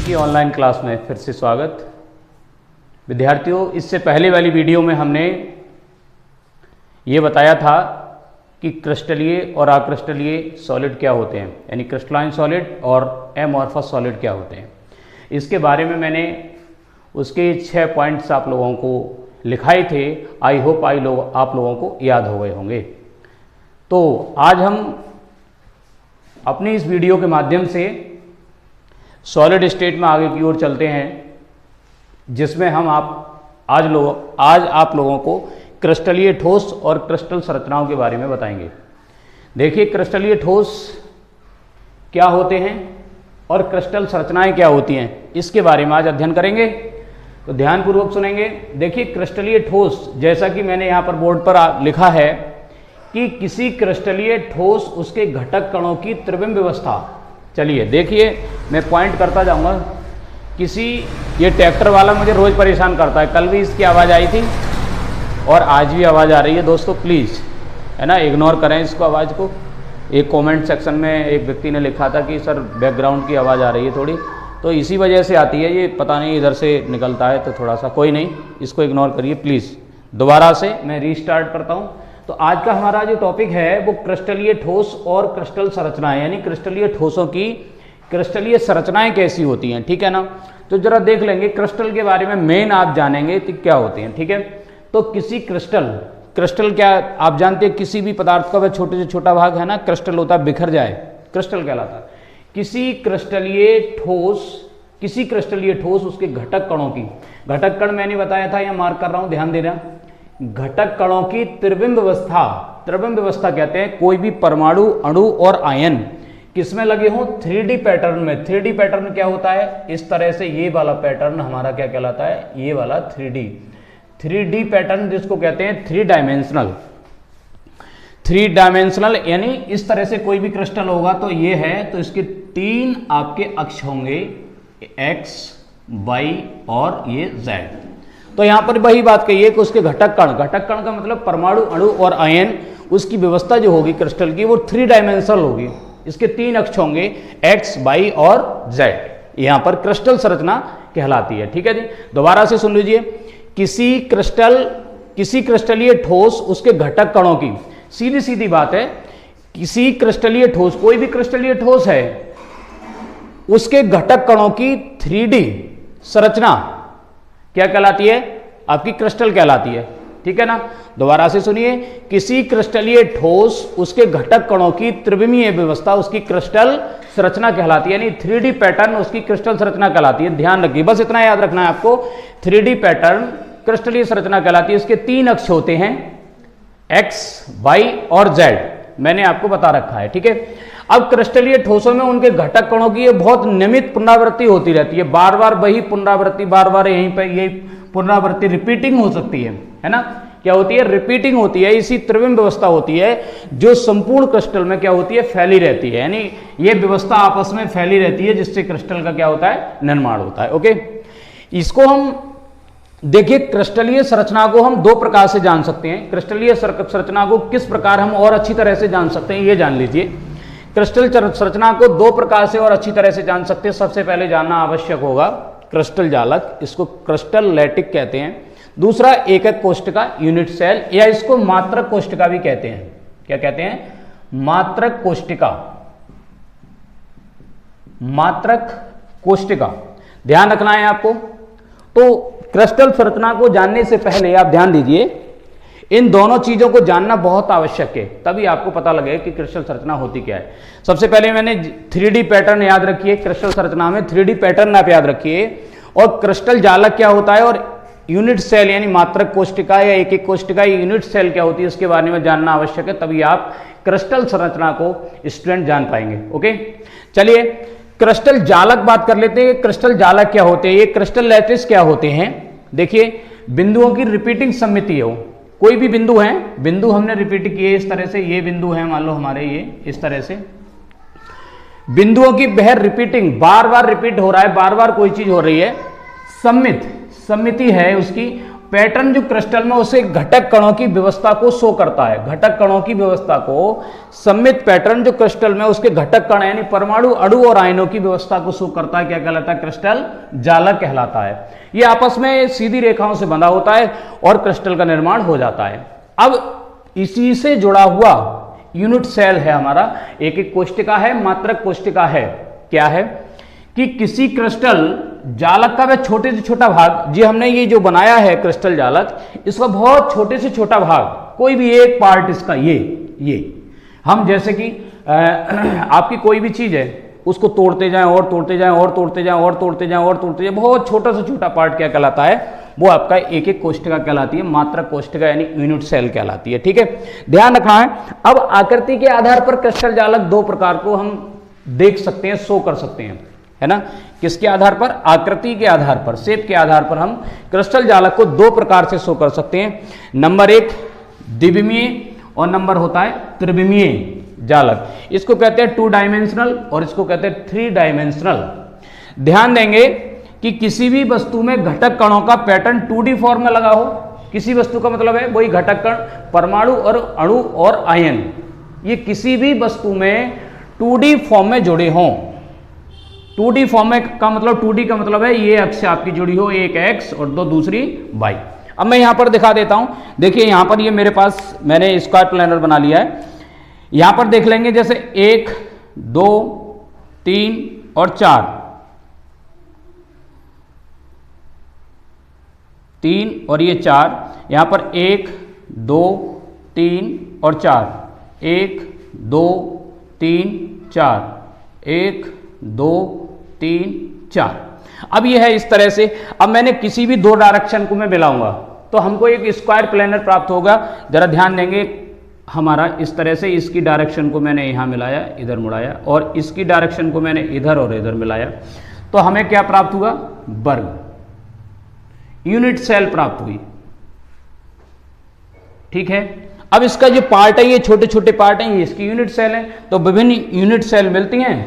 की online class में फिर से स्वागत। विद्यार्थियों, इससे पहले वाली वीडियो में हमने ये बताया था कि क्रिस्टलीय और अक्रिस्टलीय सॉलिड क्या होते हैं, यानी क्रिस्टलाइन सॉलिड और एमॉर्फस सॉलिड क्या होते हैं। इसके बारे में मैंने उसके 6 पॉइंट्स आप लोगों को लिखाए थे। आई होप आप लोगों को याद हो गए होंगे। तो आज हम अपनी इस वीडियो के माध्यम से सॉलिड स्टेट में आगे की ओर चलते हैं, जिसमें हम आज आप लोगों को क्रिस्टलीय ठोस और क्रिस्टल संरचनाओं के बारे में बताएंगे। देखिए, क्रिस्टलीय ठोस क्या होते हैं और क्रिस्टल संरचनाएं क्या होती हैं, इसके बारे में आज अध्ययन करेंगे। तो ध्यानपूर्वक सुनेंगे। देखिए, क्रिस्टलीय ठोस, जैसा कि मैंने यहाँ पर बोर्ड पर लिखा है कि किसी क्रिस्टलीय ठोस उसके घटक कणों की त्रिविम व्यवस्था। चलिए देखिए, मैं पॉइंट करता जाऊंगा। ये ट्रैक्टर वाला मुझे रोज़ परेशान करता है। कल भी इसकी आवाज़ आई थी और आज भी आवाज़ आ रही है। दोस्तों प्लीज़, है ना, इग्नोर करें इसको, आवाज़ को। एक कमेंट सेक्शन में एक व्यक्ति ने लिखा था कि सर बैकग्राउंड की आवाज़ आ रही है थोड़ी, तो इसी वजह से आती है। ये पता नहीं इधर से निकलता है, तो थोड़ा सा कोई नहीं, इसको इग्नोर करिए प्लीज़। दोबारा से मैं रीस्टार्ट करता हूँ। तो आज का हमारा जो टॉपिक है वो क्रिस्टलीय ठोस और क्रिस्टल संरचनाएं, यानी क्रिस्टलीय ठोसों की क्रिस्टलीय संरचनाएं कैसी होती हैं, ठीक है ना। तो जरा देख लेंगे क्रिस्टल के बारे में, मेन आप जानेंगे कि क्या होते हैं, ठीक है। तो किसी क्रिस्टल क्या आप जानते हैं, किसी भी पदार्थ का वह छोटे से छोटा भाग है ना, क्रिस्टल होता है, बिखर जाए, क्रिस्टल कहलाता है। किसी क्रिस्टलीय ठोस उसके घटक कणों की, घटक कण मैंने बताया था, या मार्क कर रहा हूं, ध्यान देना। घटक कणों की त्रिविम व्यवस्था, त्रिविम व्यवस्था कहते हैं कोई भी परमाणु, अणु और आयन किसमें लगे हों, 3D पैटर्न में। 3D पैटर्न क्या होता है, इस तरह से ये वाला पैटर्न हमारा क्या कहलाता है, ये वाला 3D पैटर्न, जिसको कहते हैं 3 डायमेंशनल, यानी इस तरह से कोई भी क्रिस्टल होगा तो ये है, तो इसके 3 आपके अक्ष होंगे, x, y और ये z। तो यहां पर वही बात कही है कि उसके घटक कण का मतलब परमाणु, अणु और आयन, उसकी व्यवस्था जो होगी क्रिस्टल की वो 3 डायमेंशनल होगी। इसके 3 अक्ष होंगे, x, y और z। यहां पर क्रिस्टल संरचना कहलाती है, ठीक है जी। दोबारा से सुन लीजिए। किसी क्रिस्टलीय ठोस उसके घटक कणों की, सीधी सीधी बात है, किसी क्रिस्टलीय ठोस, कोई भी क्रिस्टलीय ठोस है, उसके घटक कणों की 3D संरचना क्या कहलाती है, आपकी क्रिस्टल कहलाती है, ठीक है ना। दोबारा से सुनिए। किसी क्रिस्टलीय ठोस उसके घटक कणों की त्रिविमीय व्यवस्था उसकी क्रिस्टल संरचना कहलाती है, यानी 3D पैटर्न उसकी क्रिस्टल संरचना कहलाती है। ध्यान रखिए, बस इतना याद रखना है आपको। 3D पैटर्न क्रिस्टलीय संरचना कहलाती है। इसके 3 अक्ष होते हैं, x, y और z, मैंने आपको बता रखा है, ठीक है। अब क्रिस्टलीय ठोसों में उनके घटक कणों की ये बहुत नियमित पुनरावृत्ति होती रहती है। बार बार वही पुनरावृत्ति, बार बार यहीं पर यही पुनरावृत्ति, रिपीटिंग हो सकती है ना। क्या होती है, रिपीटिंग होती है। इसी त्रिविम व्यवस्था होती है जो संपूर्ण क्रिस्टल में क्या होती है, फैली रहती है, यानी ये व्यवस्था आपस में फैली रहती है, जिससे क्रिस्टल का क्या होता है, निर्माण होता है। ओके, इसको हम देखिए, क्रिस्टलीय संरचना को हम 2 प्रकार से जान सकते हैं। क्रिस्टलीय संरचना को किस प्रकार हम और अच्छी तरह से जान सकते हैं, ये जान लीजिए। क्रिस्टल संरचना को 2 प्रकार से और अच्छी तरह से जान सकते हैं। सबसे पहले जानना आवश्यक होगा क्रिस्टल जालक, इसको क्रिस्टल लैटिक कहते हैं। दूसरा एकक कोशिका, यूनिट सेल, या इसको मात्रक कोशिका भी कहते हैं। क्या कहते हैं, मात्रक कोशिका, मात्रक कोशिका, ध्यान रखना है आपको। तो क्रिस्टल संरचना को जानने से पहले आप ध्यान दीजिए, इन दोनों चीजों को जानना बहुत आवश्यक है, तभी आपको पता लगेगा कि क्रिस्टल संरचना होती क्या है। सबसे पहले मैंने 3D पैटर्न याद रखिए, क्रिस्टल संरचना में 3D पैटर्न आप याद रखिए, और क्रिस्टल जालक क्या होता है, और यूनिट सेल यानी मात्रक कोशिका या एक कोशिका यूनिट सेल क्या होती है, इसके बारे में जानना आवश्यक है, तभी आप क्रिस्टल संरचना को स्टूडेंट जान पाएंगे। ओके, चलिए क्रिस्टल जालक बात कर लेते हैं। क्रिस्टल जालक क्या होते हैं, ये क्रिस्टल लैटिस क्या होते हैं। देखिए, बिंदुओं की रिपीटिंग समिति हो, कोई भी बिंदु हैं, बिंदु हमने रिपीट किए इस तरह से, ये बिंदु है मान लो हमारे, ये इस तरह से बिंदुओं की वह रिपीटिंग, बार बार रिपीट हो रहा है, बार बार कोई चीज हो रही है, समिति है उसकी, पैटर्न जो क्रिस्टल में उसे घटक कणों की व्यवस्था को शो करता है, घटक कणों की व्यवस्था को, सममित पैटर्न जो क्रिस्टल में उसके घटक कण यानी परमाणु, अणु और आयनों की व्यवस्था को शो करता है, क्या कहलाता है? क्रिस्टल जालक कहलाता है। ये आपस में सीधी रेखाओं से बंधा होता है और क्रिस्टल का निर्माण हो जाता है। अब इसी से जुड़ा हुआ यूनिट सेल है हमारा, एक एक कोशिका है, मात्रक कोशिका है। क्या है कि किसी क्रिस्टल जालक का वह छोटे से छोटा भाग, जी हमने ये जो बनाया है क्रिस्टल जालक, इसका बहुत छोटे से छोटा भाग, कोई भी एक पार्ट इसका, ये हम जैसे कि आपकी कोई भी चीज है उसको तोड़ते जाएं और तोड़ते जाएं और तोड़ते जाएं और तोड़ते जाएं और तोड़ते जाएं, बहुत छोटा से छोटा पार्ट क्या कहलाता है? वो आपका एक एक कोशिका कहलाती है, मात्रक कोशिका यानी यूनिट सेल कहलाती है। ठीक है, ध्यान रखना है। अब आकृति के आधार पर क्रिस्टल जालक दो प्रकार को हम देख सकते हैं, शो कर सकते हैं, है ना। किसके आधार पर? आकृति के आधार पर, शेप के आधार पर हम क्रिस्टल जालक को दो प्रकार से शो कर सकते हैं। नंबर एक द्विविमीय और नंबर होता है त्रिविमीय जालक। इसको कहते हैं 2 डायमेंशनल और इसको कहते हैं 3 डायमेंशनल। ध्यान देंगे कि किसी भी वस्तु में घटक कणों का पैटर्न 2D फॉर्म में लगा हो, किसी वस्तु का मतलब है वही घटक कण, परमाणु और अणु और आयन, ये किसी भी वस्तु में 2D फॉर्म में जुड़े हों। 2D फॉर्म में का मतलब, 2D का मतलब है ये अक्ष आपकी जुड़ी हो, एक x और दो दूसरी y। अब मैं यहां पर दिखा देता हूं, देखिए यहां पर ये मेरे पास मैंने स्क्वायर प्लानर बना लिया है। यहां पर देख लेंगे जैसे 1 2 3 और 4, 3 और ये 4, यहां पर 1 2 3 और 4, 1 2 3 4, 1 2 3 4। अब ये है इस तरह से। अब मैंने किसी भी दो डायरेक्शन को मैं मिलाऊंगा तो हमको एक स्क्वायर प्लेनर प्राप्त होगा। जरा ध्यान देंगे, हमारा इस तरह से, इसकी डायरेक्शन को मैंने यहां मिलाया, इधर मुड़ाया, और इसकी डायरेक्शन को मैंने इधर और इधर मिलाया, तो हमें क्या प्राप्त हुआ? वर्ग, यूनिट सेल प्राप्त हुई। ठीक है, अब इसका जो पार्ट है, ये छोटे छोटे पार्ट हैं, ये इसकी यूनिट सेल है। तो विभिन्न यूनिट सेल मिलती हैं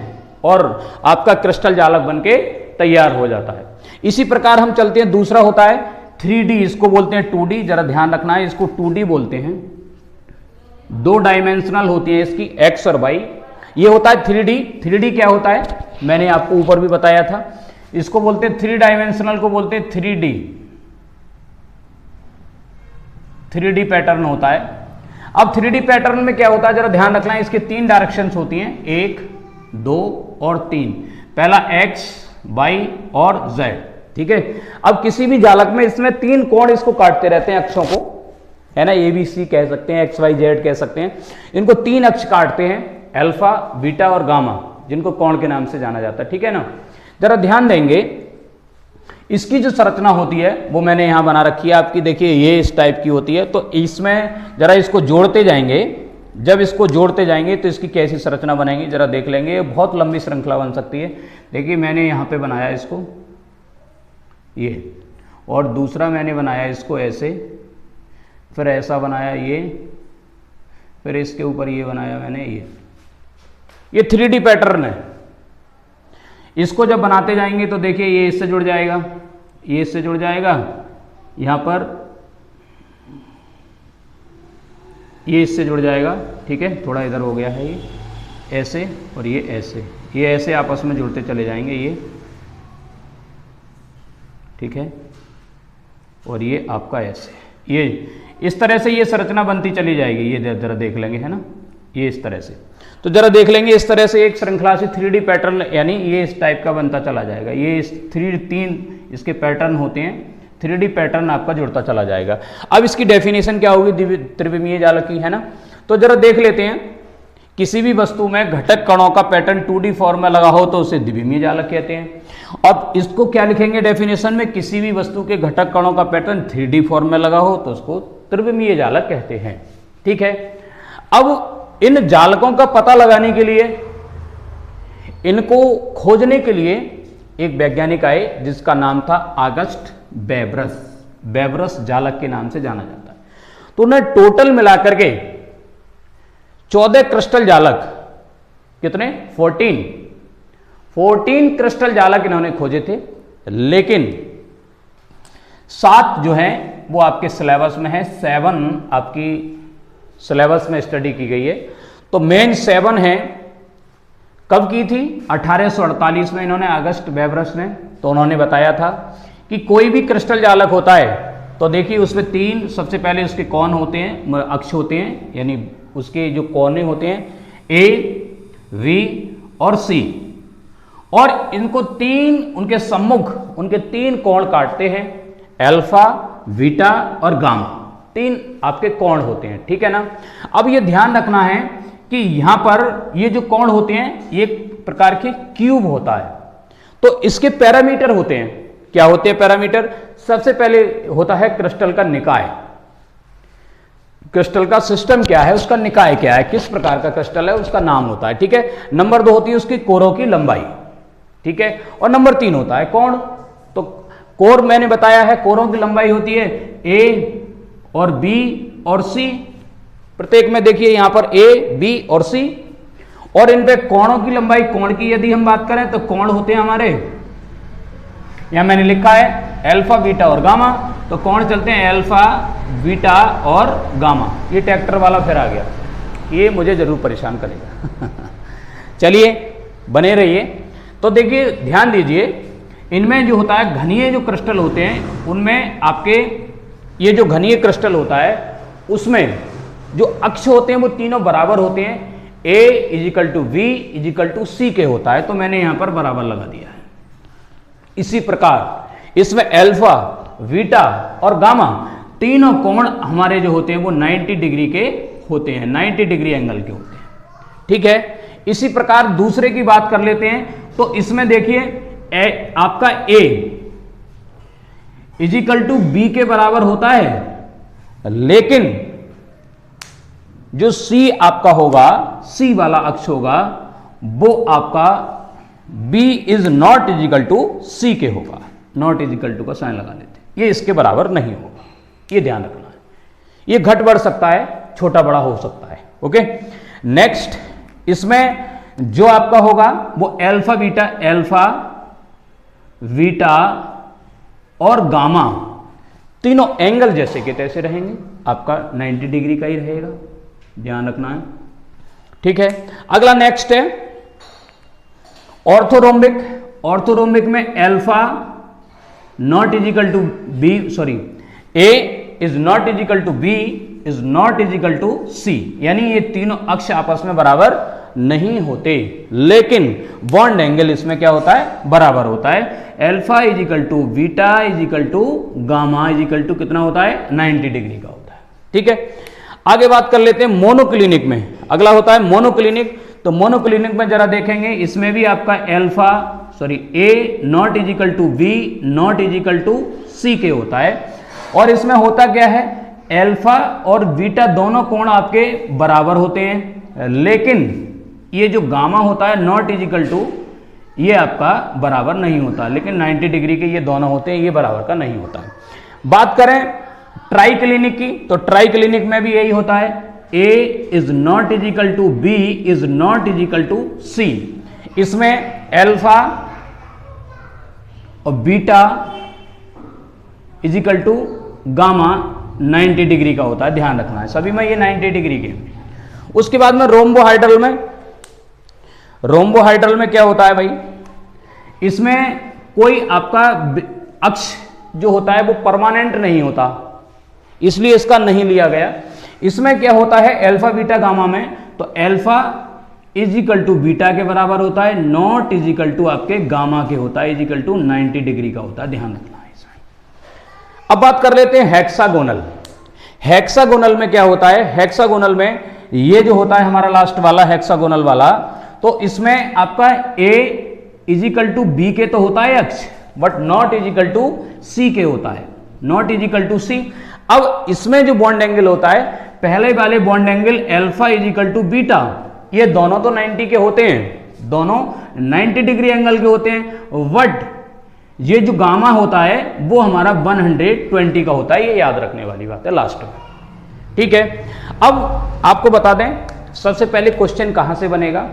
और आपका क्रिस्टल जालक बनके तैयार हो जाता है। इसी प्रकार हम चलते हैं, दूसरा होता है 3D, इसको बोलते हैं 2D। जरा ध्यान रखना है, इसको 2D बोलते हैं। 2 डायमेंशनल होती है इसकी, x और y। ये होता है 3D। 3D क्या होता है? मैंने आपको ऊपर भी बताया था, इसको बोलते हैं 3 डायमेंशनल को बोलते हैं 3D। 3D पैटर्न होता है। अब 3D पैटर्न में क्या होता है, जरा ध्यान रखना है, इसके 3 डायरेक्शंस होती हैं, 1 2 और 3। पहला x y और z। ठीक है, अब किसी भी जालक में इसमें 3 कोण इसको काटते रहते हैं, अक्षों को, है ना, ABC कह सकते हैं, x y z कह सकते हैं। इनको 3 अक्ष काटते हैं, अल्फा बीटा और गामा, जिनको कोण के नाम से जाना जाता है। ठीक है ना। जरा ध्यान देंगे, इसकी जो संरचना होती है वो मैंने यहां बना रखी है आपकी, देखिए ये इस टाइप की होती है। तो इसमें जरा इसको जोड़ते जाएंगे, जब इसको जोड़ते जाएंगे तो इसकी कैसी संरचना बनेगी जरा देख लेंगे। बहुत लंबी श्रृंखला बन सकती है। देखिए मैंने यहाँ पे बनाया इसको ये, और दूसरा मैंने बनाया इसको ऐसे, फिर ऐसा बनाया ये, फिर इसके ऊपर ये बनाया मैंने ये 3D पैटर्न है। इसको जब बनाते जाएंगे तो देखिए ये इससे जुड़ जाएगा, ये इससे जुड़ जाएगा, यहाँ पर ये इससे जुड़ जाएगा। ठीक है, थोड़ा इधर हो गया है, ये ऐसे और ये ऐसे आपस में जुड़ते चले जाएंगे ये। ठीक है, और ये आपका ऐसे, ये इस तरह से ये संरचना बनती चली जाएगी। ये जरा देख लेंगे, है ना, ये इस तरह से। तो जरा देख लेंगे, इस तरह से एक श्रृंखला से 3D पैटर्न, यानी ये इस टाइप का बनता चला जाएगा। ये इस 3 इसके पैटर्न होते हैं, 3D पैटर्न आपका जुड़ता चला जाएगा। अब इसकी डेफिनेशन क्या होगी त्रिविमीय जालक की, है ना। तो जरा देख लेते हैं, किसी भी वस्तु में घटक कणों का पैटर्न 2D फॉर्म में लगा हो तो उसे द्विविमीय जालक कहते हैं। अब इसको क्या लिखेंगे डेफिनेशन में, किसी भी वस्तु के घटक कणों का पैटर्न 3D फॉर्म में लगा हो तो उसको त्रिविमीय जालक कहते हैं। ठीक है, अब इन जालकों का पता लगाने के लिए, इनको खोजने के लिए एक वैज्ञानिक आए जिसका नाम था ऑगस्ट बेवरस। बेवरस जालक के नाम से जाना जाता है। तो उन्हें टोटल मिलाकर के 14 क्रिस्टल जालक, कितने? 14 क्रिस्टल जालक इन्होंने खोजे थे, लेकिन 7 जो है वो आपके सिलेबस में है, 7 आपकी सिलेबस में स्टडी की गई है। तो मेन 7 है, कब की थी? 1848 में इन्होंने, अगस्त वेबरस ने, तो उन्होंने बताया था कि कोई भी क्रिस्टल जालक होता है तो देखिए उसमें 3 सबसे पहले उसके कौन होते हैं, अक्ष होते हैं, यानी उसके जो कोने होते हैं ए, वी और सी, और इनको 3 उनके सम्मुख उनके 3 कोण काटते हैं, अल्फा, बीटा और गामा, 3 आपके कोण होते हैं, ठीक है ना। अब ये ध्यान रखना है कि यहां पर ये जो कोण होते हैं ये एक प्रकार के क्यूब होता है, तो इसके पैरामीटर होते हैं। क्या होते हैं पैरामीटर? सबसे पहले होता है क्रिस्टल का निकाय, क्रिस्टल का सिस्टम क्या है, उसका निकाय क्या है, किस प्रकार का क्रिस्टल है, उसका नाम होता है, ठीक है। नंबर 2 होती है उसकी कोरों की लंबाई, ठीक है, और नंबर 3 होता है कोण। तो कोर मैंने बताया है, कोरों की लंबाई होती है ए और बी और सी, प्रत्येक में देखिए यहां पर ए, बी और सी, और इन पे कोणों की लंबाई, कोण की यदि हम बात करें तो कोण होते हैं हमारे, यहां मैंने लिखा है अल्फा, बीटा और गामा, तो कोण चलते हैं अल्फा, बीटा और गामा। ये ट्रैक्टर वाला फिर आ गया, ये मुझे जरूर परेशान करेगा चलिए बने रहिए। तो देखिए ध्यान दीजिए, इनमें जो होता है घनीय जो क्रिस्टल होते हैं उनमें आपके ये जो घनीय क्रिस्टल होता है उसमें जो अक्ष होते हैं वो तीनों बराबर होते हैं, A equal to B equal to C के होता है, तो मैंने यहां पर बराबर लगा दिया है। इसी प्रकार इसमें अल्फा, बीटा और गामा तीनों कोण हमारे जो होते हैं वो 90 डिग्री के होते हैं, 90 डिग्री एंगल के होते हैं, ठीक है। इसी प्रकार दूसरे की बात कर लेते हैं, तो इसमें देखिए आपका A इजिकल टू बी के बराबर होता है, लेकिन जो C आपका होगा, C वाला अक्ष होगा, वो आपका B is not equal to C के होगा, नॉट इजिकल टू का साइन लगा लेते हैं, ये इसके बराबर नहीं होगा, ये ध्यान रखना है। ये घट बढ़ सकता है, छोटा बड़ा हो सकता है, ओके। नेक्स्ट इसमें जो आपका होगा वो अल्फा, बीटा और गामा तीनों एंगल जैसे के तैसे रहेंगे, आपका 90 डिग्री का ही रहेगा, ध्यान रखना है, ठीक है। अगला नेक्स्ट है ऑर्थोरोम्बिक। ऑर्थोरोम्बिक में alpha not equal to B, sorry A is not equal to B is not equal to C, यानी ये तीनों अक्ष आपस में बराबर नहीं होते, लेकिन बॉन्ड एंगल इसमें क्या होता है? बराबर होता है। Alpha equal to beta equal to gamma equal to कितना होता है? 90 डिग्री का होता है, ठीक है। आगे बात कर लेते हैं मोनोक्लिनिक में। अगला होता है मोनोक्लिनिक। तो मोनोक्लिनिक में जरा देखेंगे, इसमें भी आपका alpha sorry A not equal to B not equal to C के होता है, और इसमें होता क्या है? अल्फा और बीटा दोनों कोण आपके बराबर होते हैं, लेकिन ये जो गामा होता है नॉट इजिकल टू, ये आपका बराबर नहीं होता, लेकिन 90 डिग्री के ये दोनों होते हैं, ये बराबर का नहीं होता है। बात करें ट्राइक्लिनिक की, तो ट्राइक्लिनिक में भी यही होता है, A is not equal to B is not equal to C. इसमें अल्फा और beta equal to gamma 90 degree का होता है, ध्यान रखना है सभी में ये 90 डिग्री के। उसके बाद में रोम्बोहाइड्रल में, रोम्बोहाइड्रल में क्या होता है भाई? इसमें कोई आपका अक्ष जो होता है वो परमानेंट नहीं होता, इसलिए इसका नहीं लिया गया। इसमें क्या होता है अल्फा बीटा गामा में, तो अल्फा इजिकल टू बीटा के बराबर होता है, नॉट इजिकल टू आपके गामा के होता है, इजिकल टू 90 डिग्री का होता है, ध्यान रखना है इसमें। अब बात कर लेते हैं हेक्सागोनल। हेक्सागोनल में क्या होता है? हेक्सागोनल में ये जो होता है हमारा लास्ट वाला हेक्सागोनल वाला, तो इसमें आपका ए इजिकल टू बी के तो होता है अक्ष, but not equal to C के होता है, नॉट इजिकल टू सी। अब इसमें जो बॉन्ड एंगल होता है, पहले वाले bond angle alpha equal to beta, ये दोनों तो 90 के होते हैं, दोनों 90 डिग्री एंगल के होते हैं, बट ये जो गामा होता है वो हमारा 120 का होता है, ये याद रखने वाली बात है लास्ट में, ठीक है। अब आपको बता दें सबसे पहले क्वेश्चन कहां से बनेगा।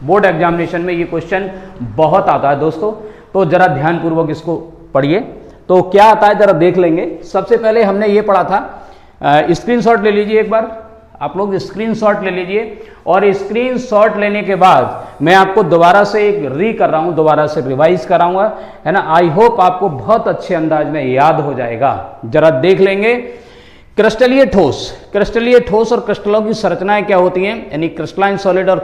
बोर्ड एग्जामिनेशन में ये क्वेश्चन बहुत आता है दोस्तों, तो जरा ध्यानपूर्वक इसको पढ़िए तो क्या आता है जरा देख लेंगे। सबसे पहले हमने ये पढ़ा था, स्क्रीनशॉट ले लीजिए एक बार, आप लोग स्क्रीनशॉट ले लीजिए, और स्क्रीनशॉट लेने के बाद मैं आपको दोबारा से एक री कर रहा हूं, दोबारा से रिवाइज कराऊंगा, है ना। आई होप आपको बहुत अच्छे अंदाज में याद हो जाएगा। जरा देख लेंगे, क्रिस्टलीय ठोस, क्रिस्टलीय ठोस और क्रिस्टलों की संरचनाएं क्या होती हैं, यानी क्रिस्टलाइन सॉलिड और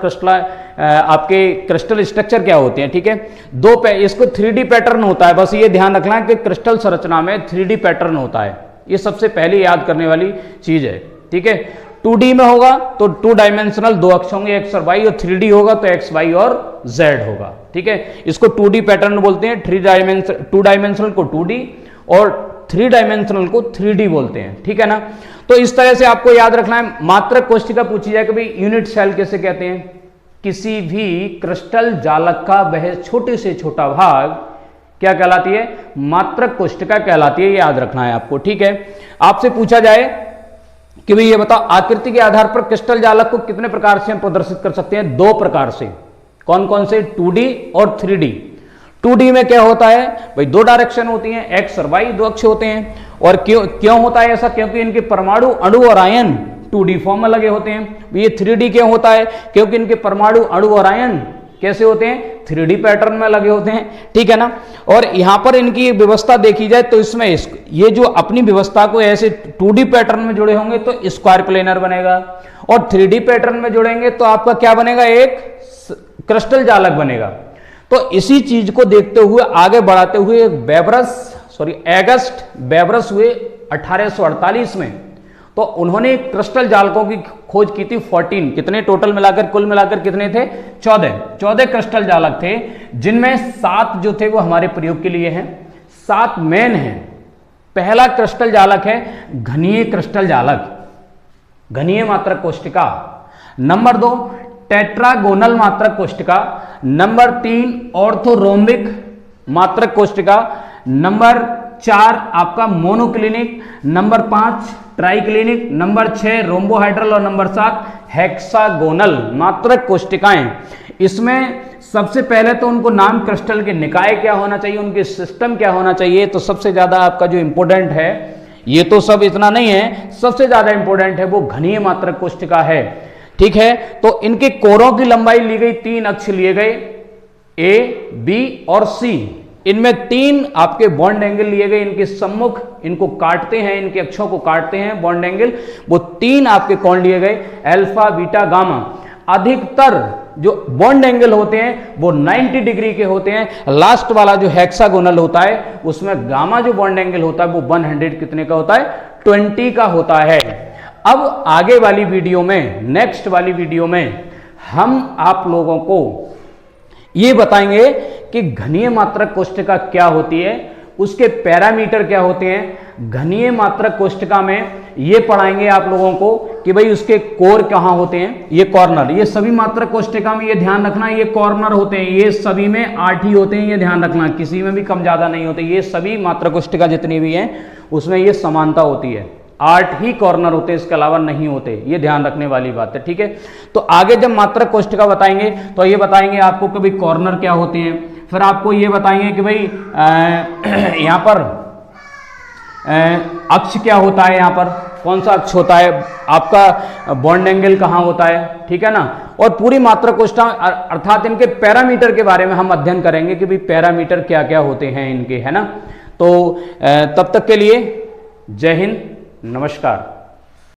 आपके क्रिस्टल स्ट्रक्चर क्या होते हैं, ठीक है। इसको 3D पैटर्न होता है, बस ये ध्यान रखना है कि क्रिस्टल संरचना में 3D पैटर्न होता है, ये सबसे पहले याद करने वाली चीज है, ठीक है। 2D में होगा तो 2 डायमेंशनल 2 अक्ष होंगे x और y, और 3D होगा तो x, y और z होगा, ठीक है। इसको 2D पैटर्न बोलते हैं, 2 डायमेंशनल को 2D और 3 डायमेंशनल को 3D बोलते हैं, ठीक है ना। तो इस तरह से आपको याद रखना है। मात्रक कोशिका पूछी जाए कि भाई यूनिट सेल कैसे कहते हैं, किसी भी क्रिस्टल जालक का वह छोटे से छोटा भाग क्या कहलाती है, मात्रक कोशिका कहलाती है, ये याद रखना है आपको, ठीक है। आपसे पूछा जाए कि भाई ये बताओ, आकृति के आधार पर क्रिस्टल जालक को कितने प्रकार से हम प्रदर्शित कर सकते हैं, 2 प्रकार से। कौन कौन से, 2D और 3D। 2D में क्या होता है भाई, 2 डायरेक्शन होती हैं, x और y 2 अक्ष होते हैं। और क्यों होता है ऐसा, क्योंकि इनके परमाणु, अणु और आयन 2D फॉर्म में लगे होते हैं। ये 3D क्यों होता है, क्योंकि इनके परमाणु, अणु और आयन कैसे होते हैं, 3D पैटर्न में लगे होते हैं, ठीक है ना। और यहां पर इनकी व्यवस्था देखी जाए तो इसमें ये जो अपनी व्यवस्था को ऐसे 2D पैटर्न में जुड़े होंगे तो स्क्वायर प्लेनर बनेगा, और 3D पैटर्न में जुड़ेंगे तो आपका क्या बनेगा, एक क्रिस्टल जालक बनेगा। तो इसी चीज को देखते हुए आगे बढ़ाते हुए एगस्ट वेबरस हुए 1848 में, तो उन्होंने क्रिस्टल जालकों की खोज की थी। 14, कितने टोटल मिलाकर, कुल मिलाकर कितने थे, 14 क्रिस्टल जालक थे, जिनमें 7 जो थे वो हमारे प्रयोग के लिए हैं, 7 मेन हैं। पहला क्रिस्टल जालक है घनीय क्रिस्टल जालक, घनीय मात्रक कोशिका। नंबर 2 टेट्रागोनल मात्रक कोशिका। नंबर 3 ऑर्थोरोम्बिक मात्रक कोशिका। नंबर 4 आपका मोनोक्लिनिक। Number 5 triclinic. नंबर 6 रोम्बोहाइड्रल, और नंबर 7 हेक्सागोनल मात्रक कोशिकाएं। इसमें सबसे पहले तो उनको नाम क्रिस्टल के निकाय क्या होना चाहिए, उनके सिस्टम क्या होना चाहिए। तो सबसे ज्यादा आपका जो इंपॉर्टेंट है, ये तो सब इतना नहीं है, सबसे ज्यादा इंपॉर्टेंट है वो घनीय मात्रक कोशिका है, ठीक है। तो इनके कोरों की लंबाई ली गई, 3 अक्ष लिए गए, A, B और C। इनमें 3 आपके बॉन्ड एंगल लिए गए, इनके सम्मुख, इनको काटते हैं, इनके अक्षों को काटते हैं बॉन्ड एंगल, वो 3 आपके कौन लिए गए, अल्फा, बीटा, गामा। अधिकतर जो बॉन्ड एंगल होते हैं वो 90 डिग्री के होते हैं। लास्ट वाला जो हेक्सागोनल होता है उसमें गामा जो बॉन्ड एंगल होता है वो 100 कितने का होता है, 20 का होता है। अब आगे वाली वीडियो में, नेक्स्ट वाली वीडियो में हम आप लोगों को ये बताएंगे कि घनीय मात्रक कोशिका क्या होती है, उसके पैरामीटर क्या होते हैं। घनीय मात्रक कोशिका में ये पढ़ाएंगे आप लोगों को कि भाई उसके कोर कहाँ होते हैं, ये कॉर्नर, ये सभी मात्रक कोशिका में ये ध्यान रखना, ये कॉर्नर होते हैं, ये सभी में 8 ही होते हैं, ये ध्यान रखना, किसी में भी कम ज्यादा नहीं होते। ये सभी मात्रक कोशिका जितनी भी हैं उसमें ये समानता होती है, 8 ही कॉर्नर होते हैं, इसके अलावा नहीं होते, ये ध्यान रखने वाली बात है, ठीक है। तो आगे जब मात्रक कोशिका बताएंगे तो ये बताएंगे आपको कि भाई कॉर्नर क्या होते हैं, फिर आपको ये बताएंगे कि भाई यहाँ पर अक्ष क्या होता है, यहाँ पर कौन सा अक्ष होता है, आपका बॉन्ड एंगल कहाँ होता है, ठीक है ना। और पूरी मात्रक कोशिका अर्थात इनके पैरामीटर के बारे में हम अध्ययन करेंगे कि भाई पैरामीटर क्या क्या होते हैं इनके, है ना। तो तब तक के लिए जय हिंद, नमस्कार।